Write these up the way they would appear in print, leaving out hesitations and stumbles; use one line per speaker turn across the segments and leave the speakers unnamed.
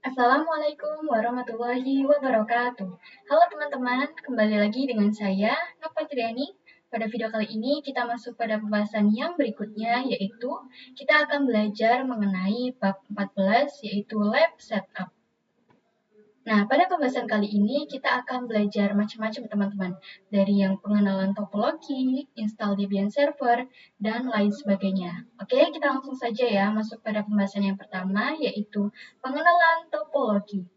Assalamualaikum warahmatullahi wabarakatuh. Halo teman-teman, kembali lagi dengan saya, Nova Triani. Pada video kali ini kita masuk pada pembahasan yang berikutnya, yaitu kita akan belajar mengenai bab 14, yaitu Lab Setup. Nah, pada pembahasan kali ini kita akan belajar macam-macam teman-teman. Dari yang pengenalan topologi, install Debian server, dan lain sebagainya. Oke, kita langsung saja ya masuk pada pembahasan yang pertama, yaitu pengenalan topologi.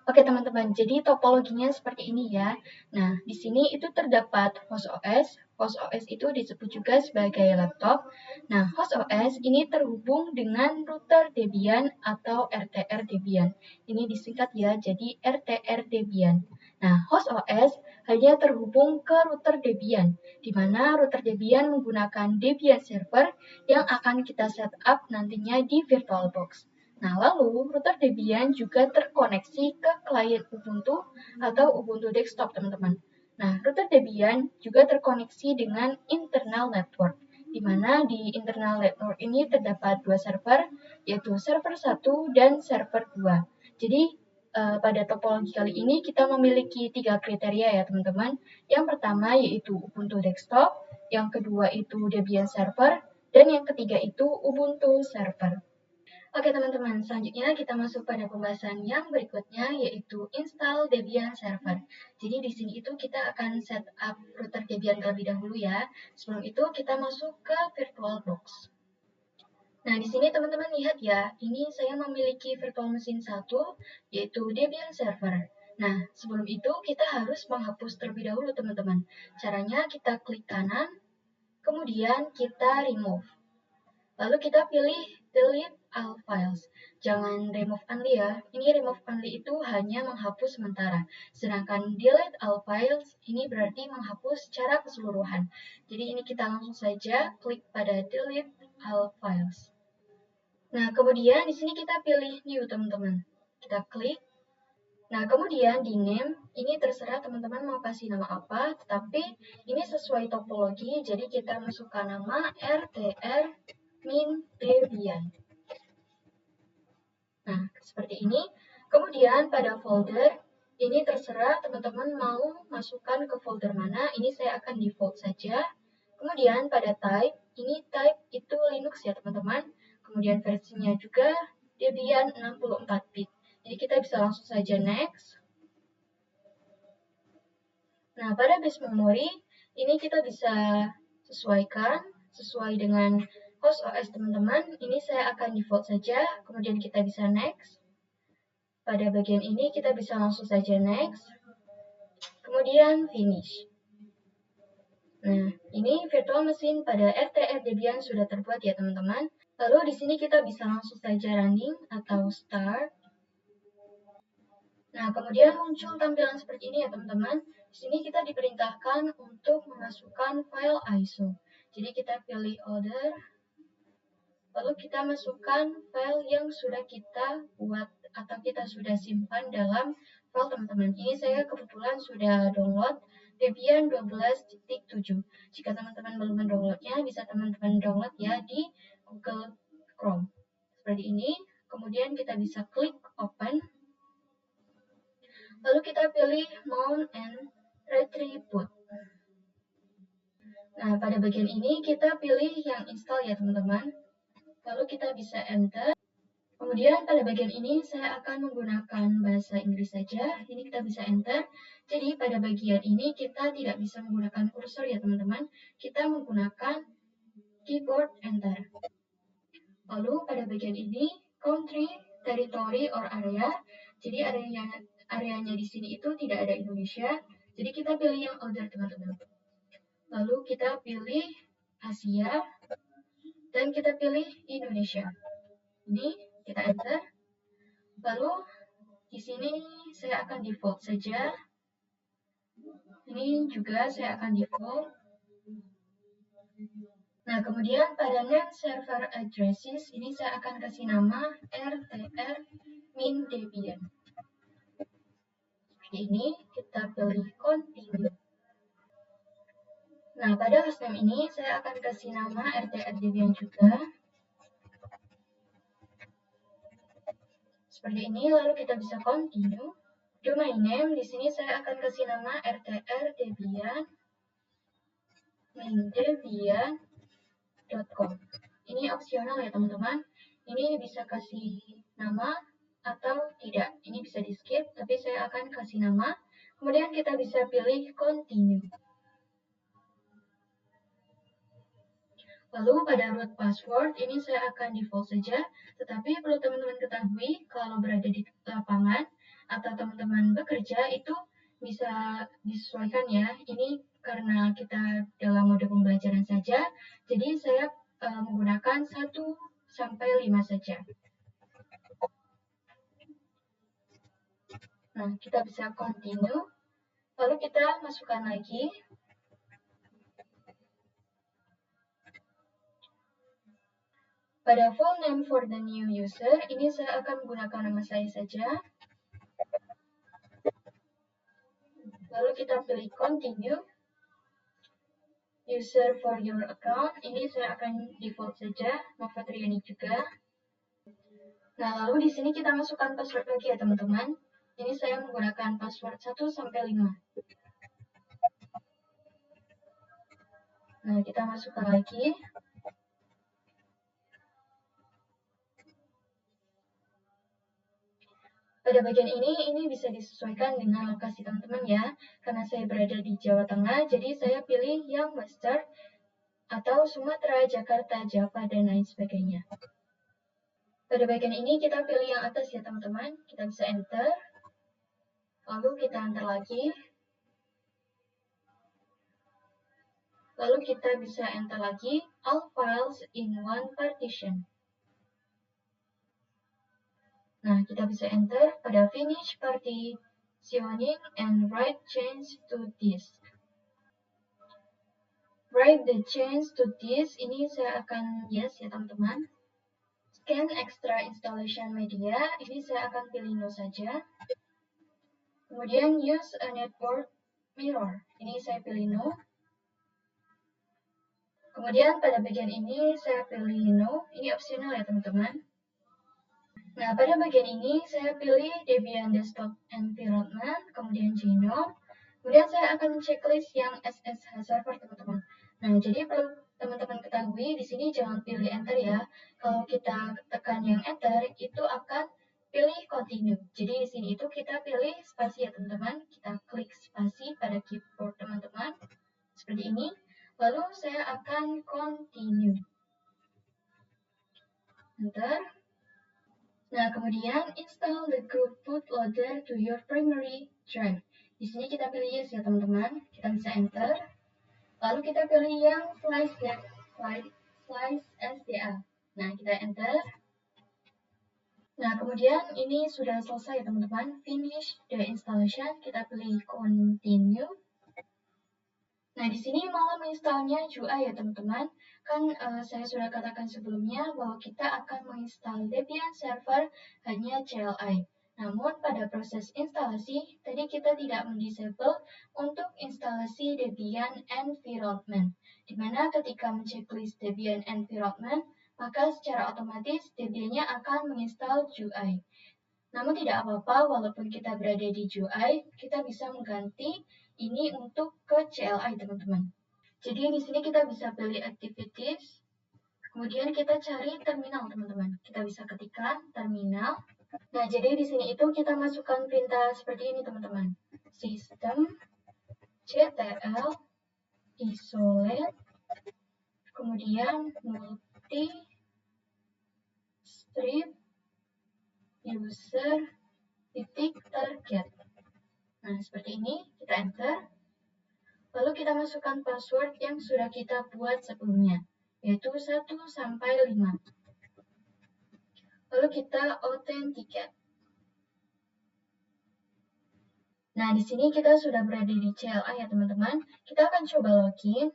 Oke teman-teman, jadi topologinya seperti ini ya. Nah, di sini itu terdapat host OS. Host OS itu disebut juga sebagai laptop. Nah, host OS ini terhubung dengan router Debian atau RTR Debian. Ini disingkat ya, jadi RTR Debian. Nah, host OS hanya terhubung ke router Debian, di mana router Debian menggunakan Debian server yang akan kita setup nantinya di VirtualBox. Nah, lalu router Debian juga terkoneksi ke klien Ubuntu atau Ubuntu desktop, teman-teman. Nah, router Debian juga terkoneksi dengan internal network, di mana di internal network ini terdapat dua server, yaitu server 1 dan server 2. Jadi, pada topologi kali ini kita memiliki 3 kriteria ya, teman-teman. Yang pertama yaitu Ubuntu desktop, yang kedua itu Debian server, dan yang ketiga itu Ubuntu server. Oke teman-teman, selanjutnya kita masuk pada pembahasan yang berikutnya yaitu install Debian server. Jadi di sini itu kita akan setup router Debian terlebih dahulu ya. Sebelum itu kita masuk ke VirtualBox. Nah, di sini teman-teman lihat ya, ini saya memiliki virtual machine 1 yaitu Debian server. Nah, sebelum itu kita harus menghapus terlebih dahulu teman-teman. Caranya kita klik kanan, kemudian kita remove. Lalu kita pilih delete all files. Jangan remove only ya. Ini remove only itu hanya menghapus sementara. Sedangkan delete all files ini berarti menghapus secara keseluruhan. Jadi ini kita langsung saja klik pada delete all files. Nah, kemudian di sini kita pilih new teman-teman. Kita klik. Nah, kemudian di name, ini terserah teman-teman mau kasih nama apa, tetapi ini sesuai topologi, jadi kita masukkan nama RTR min Debian. Nah, seperti ini. Kemudian pada folder, ini terserah teman-teman mau masukkan ke folder mana, ini saya akan default saja. Kemudian pada type, ini type itu Linux ya teman-teman. Kemudian versinya juga Debian 64-bit. Jadi kita bisa langsung saja next. Nah, pada base memory, ini kita bisa sesuaikan sesuai dengan host OS teman-teman. Ini saya akan default saja, kemudian kita bisa next. Pada bagian ini kita bisa langsung saja next, kemudian finish. Nah, ini virtual machine pada RTR Debian sudah terbuat ya teman-teman. Lalu di sini kita bisa langsung saja running atau start. Nah, kemudian muncul tampilan seperti ini ya teman-teman. Di sini kita diperintahkan untuk memasukkan file ISO. Jadi kita pilih order, lalu kita masukkan file yang sudah kita buat atau kita sudah simpan dalam file teman-teman. Ini saya kebetulan sudah download Debian 12.7. Jika teman-teman belum mendownloadnya, bisa teman-teman download ya di Google Chrome. Seperti ini. Kemudian kita bisa klik open. Lalu kita pilih mount and retrieve boot. Nah, pada bagian ini kita pilih yang install ya teman-teman. Lalu kita bisa enter. Kemudian pada bagian ini saya akan menggunakan bahasa Inggris saja. Ini kita bisa enter. Jadi pada bagian ini kita tidak bisa menggunakan kursor ya teman-teman. Kita menggunakan keyboard enter. Lalu pada bagian ini country, territory, or area. Jadi areanya di sini itu tidak ada Indonesia. Jadi kita pilih yang other teman-teman. Lalu kita pilih Asia dan kita pilih Indonesia. Ini kita enter. Lalu di sini saya akan default saja. Ini juga saya akan default. Nah, kemudian pada name server addresses ini saya akan kasih nama RTR min Debian. Seperti ini, kita pilih continue. Nah, pada hostname ini saya akan kasih nama RTR Debian juga. Seperti ini, lalu kita bisa continue. Domain name, di sini saya akan kasih nama RTR Debian, maindebian.com. Ini opsional ya teman-teman. Ini bisa kasih nama atau tidak. Ini bisa di skip, tapi saya akan kasih nama. Kemudian kita bisa pilih continue. Lalu pada root password ini saya akan default saja, tetapi perlu teman-teman ketahui kalau berada di lapangan atau teman-teman bekerja itu bisa disesuaikan ya. Ini karena kita dalam mode pembelajaran saja, jadi saya menggunakan 1 sampai 5 saja. Nah, kita bisa continue, lalu kita masukkan lagi. Pada full name for the new user, ini saya akan menggunakan nama saya saja. Lalu kita pilih continue. User for your account, ini saya akan default saja, Nova Triani juga. Nah, lalu di sini kita masukkan password lagi ya teman-teman. Ini saya menggunakan password 1 sampai 5. Nah, kita masukkan lagi. Pada bagian ini bisa disesuaikan dengan lokasi teman-teman ya. Karena saya berada di Jawa Tengah, jadi saya pilih yang Western atau Sumatera, Jakarta, Java, dan lain sebagainya. Pada bagian ini kita pilih yang atas ya teman-teman. Kita bisa enter. Lalu kita enter lagi. Lalu kita bisa enter lagi all files in one partition. Nah, kita bisa enter pada finish partitioning and write change to disk. Write the change to disk, ini saya akan yes ya teman-teman. Scan extra installation media, ini saya akan pilih no saja. Kemudian use a network mirror, ini saya pilih no. Kemudian pada bagian ini saya pilih no, ini optional ya teman-teman. Nah, pada bagian ini saya pilih Debian Desktop Environment, kemudian Genome. Kemudian saya akan checklist yang SSH server, teman-teman. Nah, jadi perlu teman-teman ketahui, di sini jangan pilih enter ya. Kalau kita tekan yang enter, itu akan pilih continue. Jadi di sini itu kita pilih spasi ya, teman-teman. Kita klik spasi pada keyboard teman-teman. Seperti ini. Lalu saya akan continue. Enter. Nah, kemudian install the group bootloader to your primary drive. Di sini kita pilih yes ya teman-teman. Kita bisa enter. Lalu kita pilih yang slice SDA. Nah, kita enter. Nah, kemudian ini sudah selesai ya teman-teman. Finish the installation. Kita pilih continue. Nah, di sini malah menginstalnya UI ya teman-teman. Kan saya sudah katakan sebelumnya bahwa kita akan menginstal Debian Server hanya CLI. Namun pada proses instalasi, tadi kita tidak mendisable untuk instalasi Debian Environment. Di mana ketika menceklis Debian Environment, maka secara otomatis Debian-nya akan menginstal GUI. Namun tidak apa-apa, walaupun kita berada di GUI, kita bisa mengganti ini untuk ke CLI, teman-teman. Jadi di sini kita bisa pilih activities, kemudian kita cari terminal, teman-teman. Kita bisa ketikkan terminal. Nah, jadi di sini itu kita masukkan perintah seperti ini, teman-teman. System ctl isolate, kemudian multi strip user titik target. Nah, seperti ini, kita enter. Lalu kita masukkan password yang sudah kita buat sebelumnya, yaitu 1 sampai 5. Lalu kita authenticate. Nah, di sini kita sudah berada di CLI ya, teman-teman. Kita akan coba login,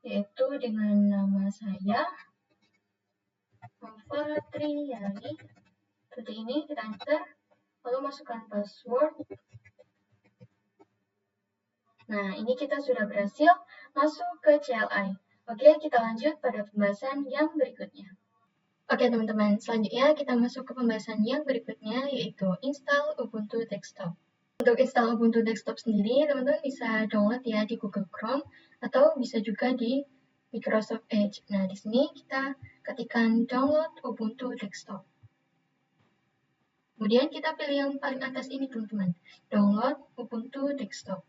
yaitu dengan nama saya, Nova Triani. Seperti ini, kita enter. Lalu masukkan password. Nah, ini kita sudah berhasil masuk ke CLI. Oke, kita lanjut pada pembahasan yang berikutnya. Oke teman-teman, selanjutnya kita masuk ke pembahasan yang berikutnya, yaitu install Ubuntu Desktop. Untuk install Ubuntu Desktop sendiri, teman-teman bisa download ya di Google Chrome atau bisa juga di Microsoft Edge. Nah, di sini kita ketikkan download Ubuntu Desktop. Kemudian kita pilih yang paling atas ini teman-teman, download Ubuntu Desktop.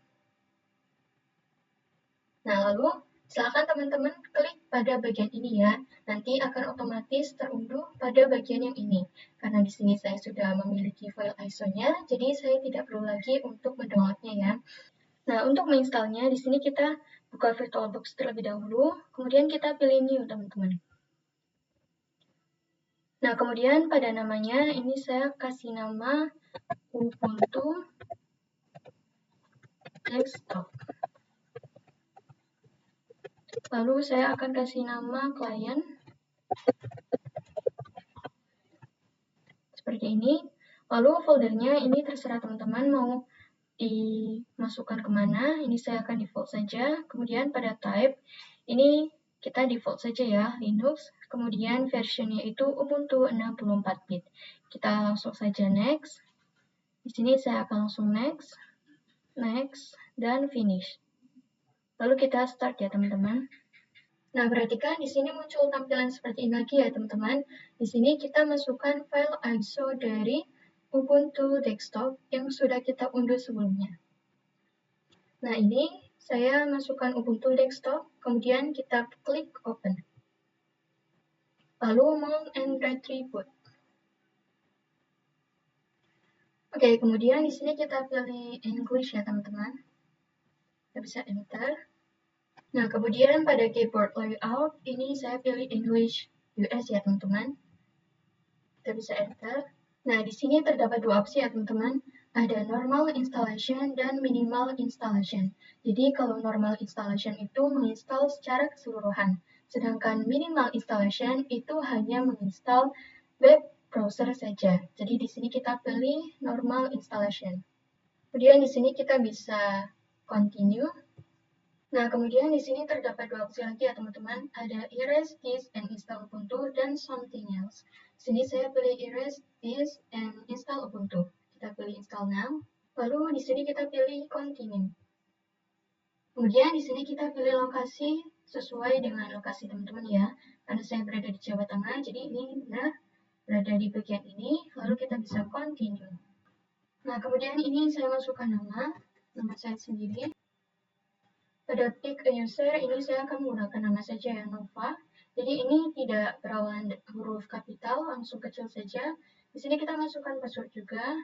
Nah, lalu silakan teman-teman klik pada bagian ini ya. Nanti akan otomatis terunduh pada bagian yang ini. Karena di sini saya sudah memiliki file ISO-nya, jadi saya tidak perlu lagi untuk mendownloadnya ya. Nah, untuk menginstalnya, di sini kita buka VirtualBox terlebih dahulu, kemudian kita pilih New, teman-teman. Nah, kemudian pada namanya, ini saya kasih nama Ubuntu Desktop. Lalu saya akan kasih nama klien seperti ini. Lalu foldernya ini terserah teman-teman mau dimasukkan kemana. Ini saya akan default saja. Kemudian pada type, ini kita default saja ya, Linux. Kemudian versionnya itu Ubuntu 64-bit. Kita langsung saja next. Di sini saya akan langsung next, dan finish. Lalu kita start ya teman-teman. Nah, perhatikan di sini muncul tampilan seperti ini lagi ya teman-teman. Di sini kita masukkan file ISO dari Ubuntu Desktop yang sudah kita unduh sebelumnya. Nah, ini saya masukkan Ubuntu Desktop, kemudian kita klik Open. Lalu Mount and Retrieve. Oke, kemudian di sini kita pilih English ya teman-teman. Kita bisa Enter. Nah, kemudian pada keyboard layout, ini saya pilih English US ya teman-teman. Kita bisa Enter. Nah, di sini terdapat dua opsi ya teman-teman. Ada normal installation dan minimal installation. Jadi kalau normal installation itu menginstal secara keseluruhan. Sedangkan minimal installation itu hanya menginstal web browser saja. Jadi di sini kita pilih normal installation. Kemudian di sini kita bisa continue. Nah, kemudian di sini terdapat dua opsi lagi ya teman-teman. Ada erase this and install Ubuntu dan something else. Di sini saya pilih erase this and install Ubuntu. Kita pilih install now. Lalu di sini kita pilih continue. Kemudian di sini kita pilih lokasi sesuai dengan lokasi teman-teman ya. Karena saya berada di Jawa Tengah, jadi ini benar berada di bagian ini. Lalu kita bisa continue. Nah, kemudian ini saya masukkan nama saya sendiri. Pada pick a user, ini saya akan menggunakan nama saja ya, Nova. Jadi ini tidak berawalan huruf kapital, langsung kecil saja. Di sini kita masukkan password juga.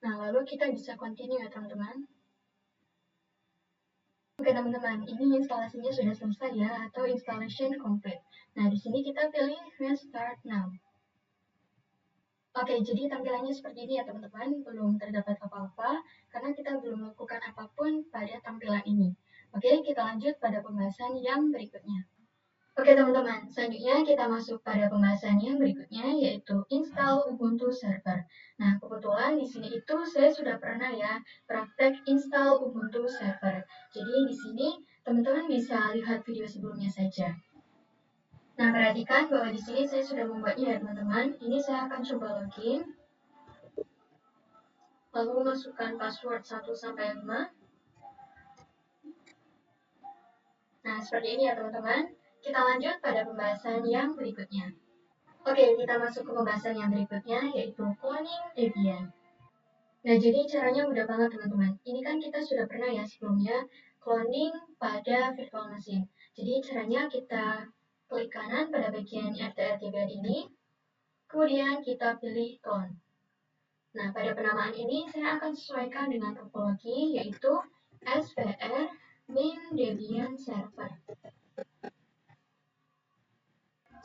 Nah, lalu kita bisa continue ya teman-teman. Oke teman-teman, ini instalasinya sudah selesai ya, atau installation complete. Nah, di sini kita pilih restart now. Oke, jadi tampilannya seperti ini ya teman-teman, belum terdapat apa-apa, karena kita belum melakukan apapun pada tampilan ini. Oke, kita lanjut pada pembahasan yang berikutnya. Oke teman-teman, selanjutnya kita masuk pada pembahasan yang berikutnya, yaitu install Ubuntu Server. Nah, kebetulan di sini itu saya sudah pernah ya praktek install Ubuntu Server. Jadi di sini teman-teman bisa lihat video sebelumnya saja. Nah, perhatikan bahwa di sini saya sudah membuatnya ya teman-teman. Ini saya akan coba login. Lalu masukkan password 1 sampai 5. Nah, seperti ini ya teman-teman. Kita lanjut pada pembahasan yang berikutnya. Oke, kita masuk ke pembahasan yang berikutnya, yaitu cloning Debian. Nah, jadi caranya mudah banget teman-teman. Ini kan kita sudah pernah ya sebelumnya cloning pada virtual machine. Jadi caranya kita klik kanan pada bagian FTR Debian ini, kemudian kita pilih clone. Nah, pada penamaan ini saya akan sesuaikan dengan topologi, yaitu SVR min Debian server.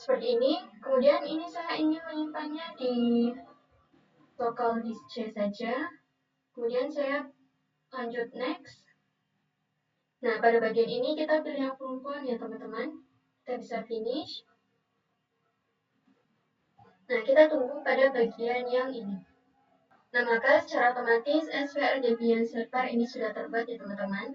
Seperti ini. Kemudian ini saya ingin menyimpannya di local disk C saja. Kemudian saya lanjut next. Nah, pada bagian ini kita pilih yang perempuan ya teman-teman. Kita bisa finish. Nah, kita tunggu pada bagian yang ini. Nah, maka secara otomatis SVR Debian Server ini sudah terbuat ya teman-teman.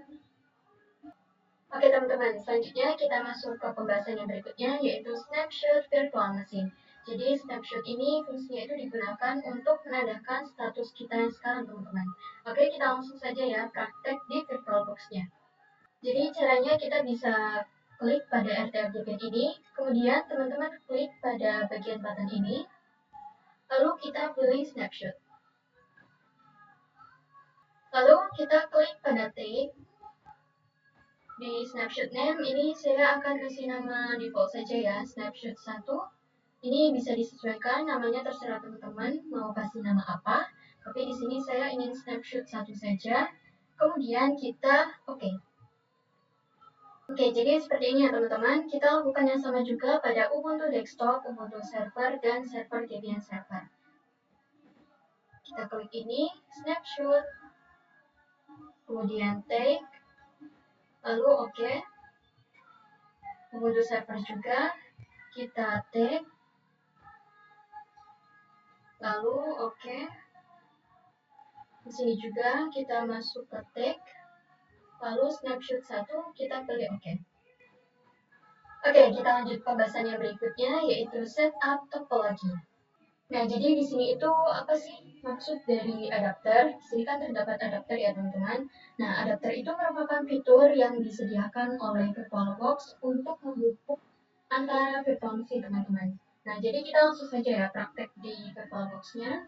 Oke teman-teman, selanjutnya kita masuk ke pembahasan yang berikutnya, yaitu snapshot virtual machine. Jadi snapshot ini fungsinya itu digunakan untuk menandakan status kita yang sekarang teman-teman. Oke, kita langsung saja ya praktek di VirtualBox-nya. Jadi caranya kita bisa klik pada RTFDPN ini, kemudian teman-teman klik pada bagian button ini, lalu kita pilih snapshot. Lalu kita klik pada take. Di snapshot name ini saya akan kasih nama default saja ya, snapshot 1. Ini bisa disesuaikan namanya, terserah teman-teman mau kasih nama apa. Tapi di sini saya ingin snapshot 1 saja. Kemudian kita oke. Oke, jadi seperti ini ya teman-teman. Kita lakukan yang sama juga pada Ubuntu Desktop, Ubuntu Server, dan server Debian Server. Kita klik ini, snapshot, kemudian take, lalu oke. Ubuntu Server juga, kita take, lalu oke. Di sini juga kita masuk ke take, lalu snapshot 1 kita pilih oke. Oke, kita lanjut pembahasan yang berikutnya, yaitu setup topologi. Nah, jadi di sini itu apa sih maksud dari adapter? Di sini kan terdapat adapter ya teman-teman. Nah, adapter itu merupakan fitur yang disediakan oleh VirtualBox untuk mendukung antara virtual machine teman-teman. Nah, jadi kita langsung saja ya praktek di VirtualBox-nya.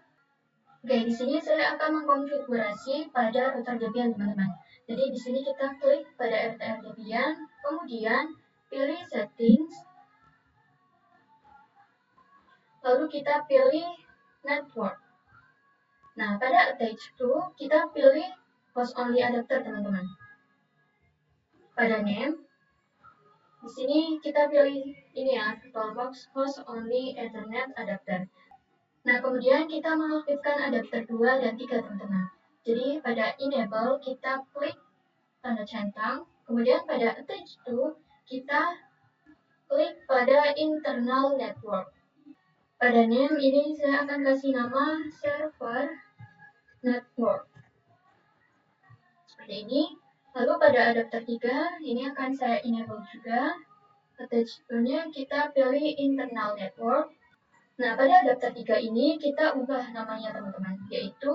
Oke, di sini saya akan mengkonfigurasi pada router Debian teman-teman. Jadi di sini kita klik pada RTR Debian, kemudian pilih settings, lalu kita pilih network. Nah, pada attach to kita pilih host only adapter teman-teman. Pada name, di sini kita pilih ini ya, VirtualBox host only Ethernet adapter. Nah, kemudian kita mengaktifkan adapter 2 dan 3 teman-teman. Jadi pada enable kita klik tanda centang, kemudian pada attach to kita klik pada internal network. Pada name ini saya akan kasih nama server network. Seperti ini. Lalu pada adapter 3 ini akan saya enable juga. Attach to-nya kita pilih internal network. Nah, pada adapter 3 ini kita ubah namanya teman-teman, yaitu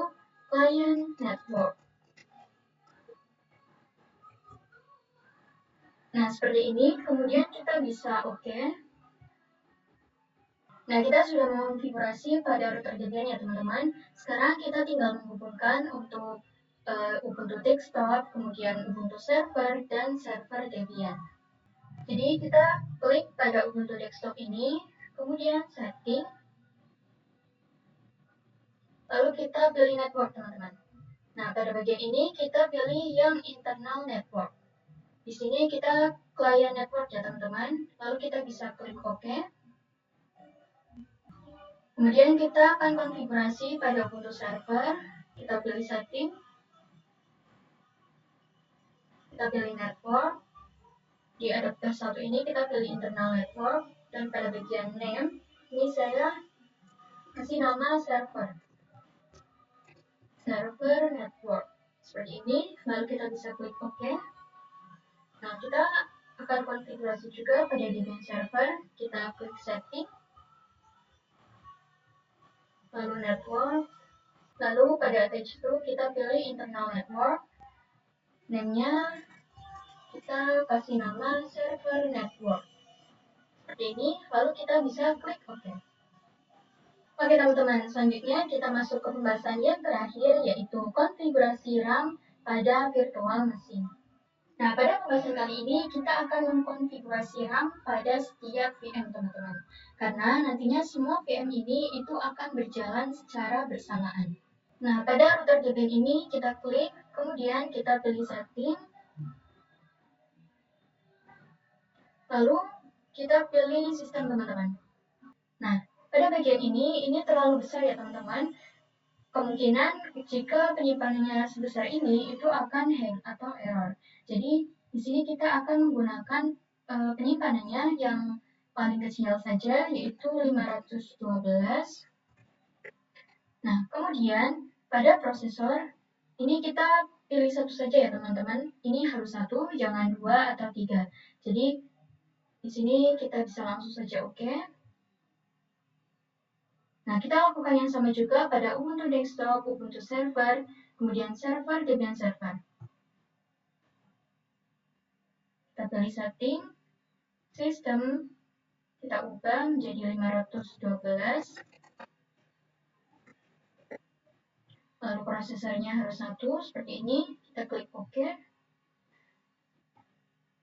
client network. Nah, seperti ini. Kemudian kita bisa oke. Nah, kita sudah mengonfigurasi pada router Debian ya teman-teman. Sekarang kita tinggal menghubungkan untuk Ubuntu Desktop, kemudian Ubuntu Server, dan server Debian. Jadi kita klik pada Ubuntu Desktop ini, kemudian setting, lalu kita pilih network teman-teman. Nah, pada bagian ini kita pilih yang internal network. Di sini kita client network ya teman-teman, lalu kita bisa klik OK. Kemudian kita akan konfigurasi pada Ubuntu Server, kita pilih setting, kita pilih network. Di adapter 1 ini kita pilih internal network, dan pada bagian name, ini saya kasih nama server network. Seperti ini, lalu kita bisa klik OK. Nah, kita akan konfigurasi juga pada Debian server, kita klik setting, lalu network, lalu pada attach to kita pilih internal network, name-nya kita kasih nama server network. Seperti ini, lalu kita bisa klik OK. Oke teman-teman, selanjutnya kita masuk ke pembahasan yang terakhir, yaitu konfigurasi RAM pada virtual machine. Nah, pada pembahasan kali ini kita akan mengkonfigurasi RAM pada setiap VM teman-teman. Karena nantinya semua VM ini itu akan berjalan secara bersamaan. Nah, pada router Debian ini kita klik, kemudian kita pilih setting, lalu kita pilih sistem teman-teman. Nah, pada bagian ini terlalu besar ya teman-teman. Kemungkinan jika penyimpanannya sebesar ini itu akan hang atau error. Jadi di sini kita akan menggunakan penyimpanannya yang paling kecil saja, yaitu 512. Nah, kemudian pada prosesor ini kita pilih satu saja ya teman-teman. Ini harus satu, jangan dua atau tiga. Jadi di sini kita bisa langsung saja oke. Nah, kita lakukan yang sama juga pada Ubuntu Desktop, Ubuntu Server, kemudian Server, Debian Server. Kita pilih setting, sistem, kita ubah menjadi 512. Lalu prosesornya harus satu, seperti ini. Kita klik OK.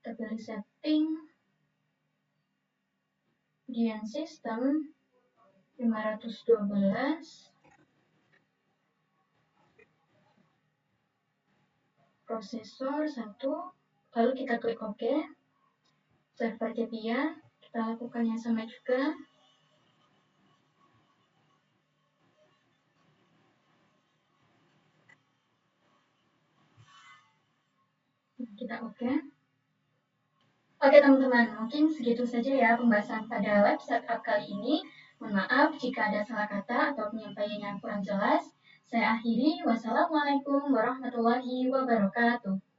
Kita pilih setting, kemudian sistem, 512. Prosesor 1, lalu kita klik OK. Server Debian, kita lakukan yang sama juga. Kita OK. Oke teman-teman, mungkin segitu saja ya pembahasan pada lab setup kali ini. Mohon maaf jika ada salah kata atau penyampaian yang kurang jelas. Saya akhiri, wassalamualaikum warahmatullahi wabarakatuh.